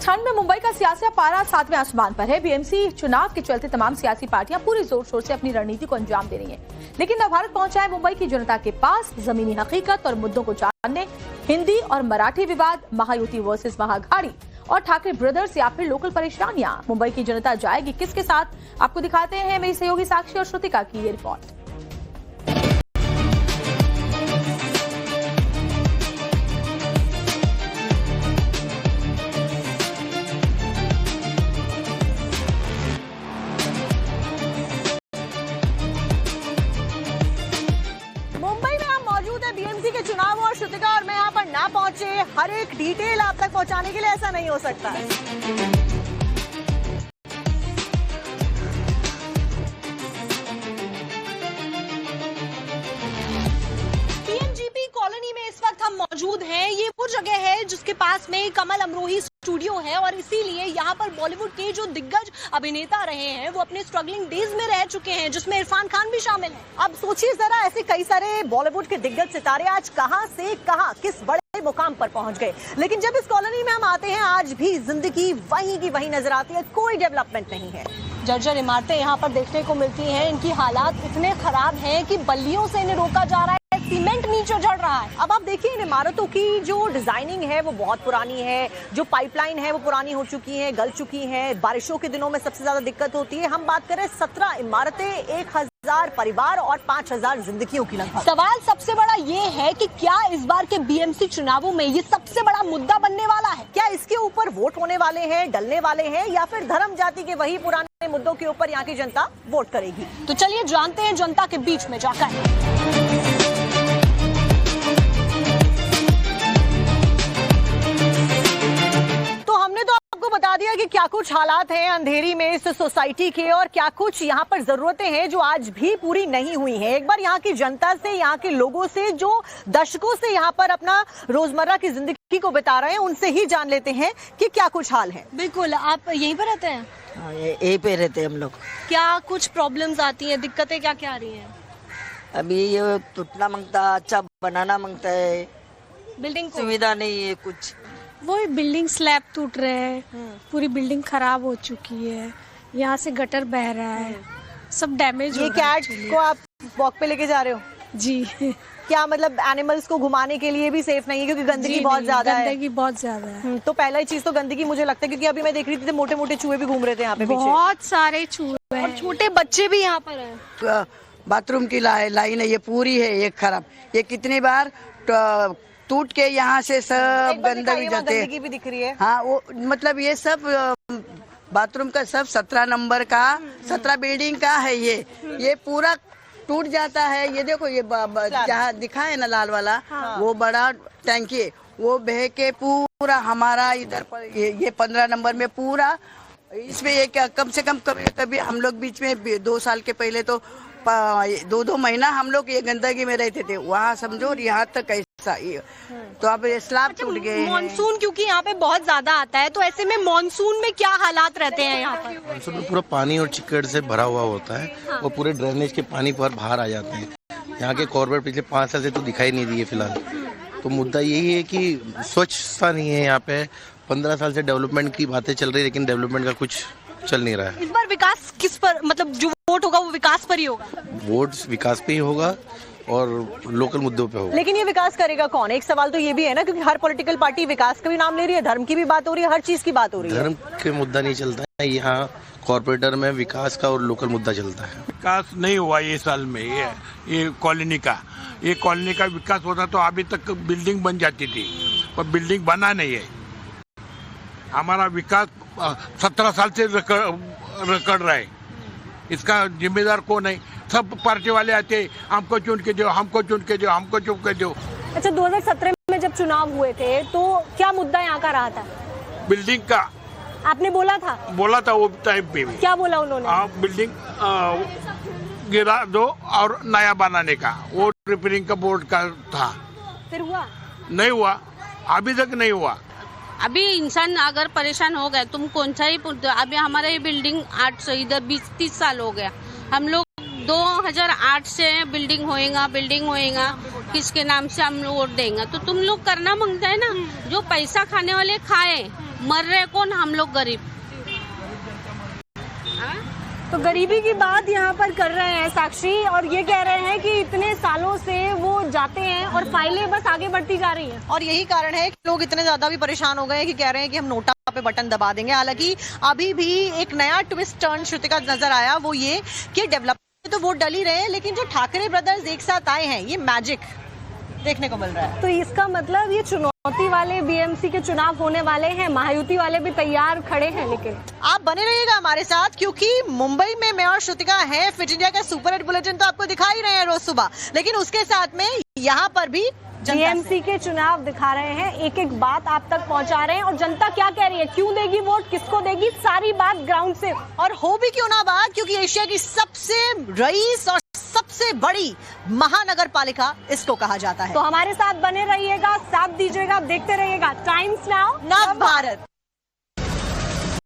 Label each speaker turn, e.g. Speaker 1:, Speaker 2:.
Speaker 1: ठंड में मुंबई का सियासी पारा 7वें आसमान पर है। बीएमसी चुनाव के चलते तमाम सियासी पार्टियां पूरे जोर शोर से अपनी रणनीति को अंजाम दे रही हैं। लेकिन नवभारत पहुंचा है मुंबई की जनता के पास जमीनी हकीकत और मुद्दों को जानने। हिंदी और मराठी विवाद, महायुति वर्सेस महाअघाड़ी और ठाकरे ब्रदर्स या फिर लोकल परेशानियां। मुंबई की जनता जाएगी किसके साथ, आपको दिखाते हैं मेरी सहयोगी साक्षी और श्रुतिका की ये रिपोर्ट।
Speaker 2: बीएमसी के चुनाव और श्रुतिका और मैं यहाँ पर ना पहुंचे, हर एक डिटेल आप तक पहुंचाने के लिए ऐसा नहीं हो सकता है। पीएमजीपी कॉलोनी में इस वक्त हम मौजूद हैं। ये वो जगह है जिसके पास में कमल अमरोही स्टूडियो है और इसीलिए यहाँ पर बॉलीवुड के जो दिग्गज अभिनेता रहे हैं वो अपने स्ट्रगलिंग डेज में रह चुके हैं, जिसमें इरफान खान भी शामिल है। अब सोचिए जरा, ऐसे कई सारे बॉलीवुड के दिग्गज सितारे आज कहां से कहां किस बड़े मुकाम पर पहुंच गए, लेकिन जब इस कॉलोनी में हम आते हैं आज भी जिंदगी वही की वही नजर आती है। कोई डेवलपमेंट नहीं है। जर्जर इमारतें यहाँ पर देखने को मिलती हैं। इनकी हालात इतने खराब हैं कि बल्लियों से इन्हें रोका जा रहा है, सीमेंट नीचे चढ़ रहा है। अब आप देखिए, इन इमारतों की जो डिजाइनिंग है वो बहुत पुरानी है, जो पाइपलाइन है वो पुरानी हो चुकी है, गल चुकी है। बारिशों के दिनों में सबसे ज्यादा दिक्कत होती है। हम बात करें 17 इमारतें, 1000 परिवार और 5000 जिंदगियों की लगभग। सवाल सबसे बड़ा ये है कि क्या इस बार के बीएमसी चुनावों में ये सबसे बड़ा मुद्दा बनने वाला है? क्या इसके ऊपर वोट होने वाले हैं, डलने वाले हैं, या फिर धर्म जाति के वही पुराने मुद्दों के ऊपर यहाँ की जनता वोट करेगी? तो चलिए जानते हैं जनता के बीच में जाकर। बता दिया कि क्या कुछ हालात हैं अंधेरी में इस सोसाइटी के और क्या कुछ यहाँ पर जरूरतें हैं जो आज भी पूरी नहीं हुई हैं। एक बार यहाँ की जनता से, यहाँ के लोगों से जो दशकों से यहाँ पर अपना रोजमर्रा की जिंदगी को बिता रहे हैं, उनसे ही जान लेते हैं कि क्या कुछ हाल है। बिल्कुल, आप यहीं पर रहते हैं?
Speaker 3: यहीं पे रहते हैं हम लोग।
Speaker 2: क्या कुछ प्रॉब्लम्स आती हैं, दिक्कतें क्या क्या आ रही हैं?
Speaker 3: अभी ये टूटना मांगता, अच्छा बनाना मांगता है,
Speaker 2: बिल्डिंग
Speaker 3: सुविधा नहीं है कुछ।
Speaker 4: वो बिल्डिंग स्लैब टूट रहे हैं, पूरी बिल्डिंग खराब हो चुकी है, यहाँ से गटर बह रहा है, सब डैमेज।
Speaker 2: ये कैट को आप वॉक पे लेके जा रहे हो?
Speaker 4: जी।
Speaker 2: क्या मतलब एनिमल्स को घुमाने के लिए भी सेफ नहीं है क्योंकि गंदगी बहुत ज्यादा है?
Speaker 4: गंदगी बहुत ज्यादा है।
Speaker 2: तो पहला ही चीज तो गंदगी मुझे लगता है, क्योंकि अभी मैं देख रही थी मोटे मोटे चूहे भी घूम रहे थे यहाँ पे पीछे।
Speaker 4: बहुत सारे चूहे
Speaker 2: और छोटे बच्चे भी यहाँ पर हैं।
Speaker 3: बाथरूम की लाइन है, ये पूरी है, ये खराब। ये कितनी बार टूट के यहाँ से सब गंदगी जाते हैं।
Speaker 2: गंदगी भी दिख रही है।
Speaker 3: हाँ, वो मतलब ये सब बाथरूम का सब 17 नंबर का 17 बिल्डिंग का है। ये पूरा टूट जाता है। ये देखो, ये जहाँ दिखा है ना लाल वाला, हाँ। वो बड़ा टैंकी है, वो बह के पूरा हमारा इधर पर ये 15 नंबर में पूरा इसमें ये क्या कम से कम कभी हम लोग बीच में 2 साल के पहले तो 2 महीना हम लोग ये गंदगी में रहते थे। वहाँ समझो यहाँ तक ऐसा तो अब ये स्लैब टूट गए।
Speaker 2: मानसून क्योंकि यहाँ पे बहुत ज्यादा आता है, तो ऐसे में मानसून में क्या हालात रहते हैं यहाँ पर?
Speaker 5: मानसून में पूरा पानी और चिकड़ से भरा हुआ होता है, हाँ। और पूरे ड्रेनेज के पानी पर बाहर आ जाते हैं। यहाँ के कॉर्पोरेट पिछले 5 साल से तो दिखाई नहीं दिए फिलहाल। तो मुद्दा यही है कि स्वच्छता नहीं है यहाँ पे। 15 साल से डेवलपमेंट की बातें चल रही है, लेकिन डेवलपमेंट का कुछ चल नहीं रहा है।
Speaker 2: इस बार विकास किस पर, मतलब जो वोट होगा वो विकास पर ही होगा?
Speaker 5: वोट विकास पे ही होगा और लोकल मुद्दों पे होगा।
Speaker 2: लेकिन ये विकास करेगा कौन? एक सवाल तो ये भी है ना, क्योंकि हर पॉलिटिकल पार्टी विकास का भी नाम ले रही है, धर्म की भी बात हो रही है, हर चीज की बात हो रही है।
Speaker 5: धर्म के मुद्दा नहीं चलता है यहाँ, कॉर्पोरेटर में विकास का और लोकल मुद्दा चलता है।
Speaker 6: विकास नहीं हुआ ये साल में। ये कॉलोनी का विकास होता तो अभी तक बिल्डिंग बन जाती थी, पर बिल्डिंग बना नहीं है। हमारा विकास 17 साल से रकड़ रहा है। इसका जिम्मेदार कौन है? सब पार्टी वाले आते, हमको चुन के दो, हमको चुन के दो, हमको चुन के दो।
Speaker 2: अच्छा, 2017 में जब चुनाव हुए थे तो क्या मुद्दा यहाँ का रहा था?
Speaker 6: बिल्डिंग का
Speaker 2: आपने बोला था
Speaker 6: वो टाइम पे भी।
Speaker 2: क्या बोला उन्होंने?
Speaker 6: बिल्डिंग गिरा दो और नया बनाने का, वो रिपेयरिंग का बोर्ड का था।
Speaker 2: फिर हुआ?
Speaker 6: नहीं हुआ, अभी तक नहीं हुआ।
Speaker 7: अभी इंसान अगर परेशान हो गए, तुम कौन सा ही, अभी हमारा ये बिल्डिंग 8 इधर 20-30 साल हो गया। हम लोग 2008 से बिल्डिंग होएगा, किसके नाम से हम लोग वोट देंगे? तो तुम लोग करना मांगता है ना, जो पैसा खाने वाले खाए, मर रहे कौन? हम लोग गरीब।
Speaker 2: तो गरीबी की बात यहाँ पर कर रहे हैं साक्षी, और ये कह रहे हैं कि इतने सालों से वो जाते हैं और फाइलें बस आगे बढ़ती जा रही हैं। और यही कारण है कि लोग इतने ज्यादा भी परेशान हो गए कि कह रहे हैं कि हम नोटा पे बटन दबा देंगे। हालांकि अभी भी एक नया ट्विस्ट टर्न श्रुतिका नजर आया, वो ये कि डेवलपमेंट तो वोट डल ही रहे हैं, लेकिन जो ठाकरे ब्रदर्स एक साथ आए हैं, ये मैजिक देखने को मिल रहा है। तो इसका मतलब ये चुनौती वाले बीएमसी के चुनाव होने वाले हैं, महायुति वाले भी तैयार खड़े हैं। लेकिन आप बने रहिएगा हमारे साथ, क्योंकि मुंबई में मेयर श्रुतिका है। फिट इंडिया का सुपर हिट बुलेटिन तो आपको दिखा ही रहे हैं रोज सुबह, लेकिन उसके साथ में यहाँ पर भी बीएमसी के चुनाव दिखा रहे हैं, एक एक बात आप तक पहुंचा रहे हैं, और जनता क्या कह रही है, क्यों देगी वोट, किसको देगी, सारी बात ग्राउंड से। और हो भी क्यों ना बात, क्योंकि एशिया की सबसे रईस और सबसे बड़ी महानगर पालिका इसको कहा जाता है। तो हमारे साथ बने रहिएगा, साथ दीजिएगा, देखते रहिएगा टाइम्स नाउ नव भारत।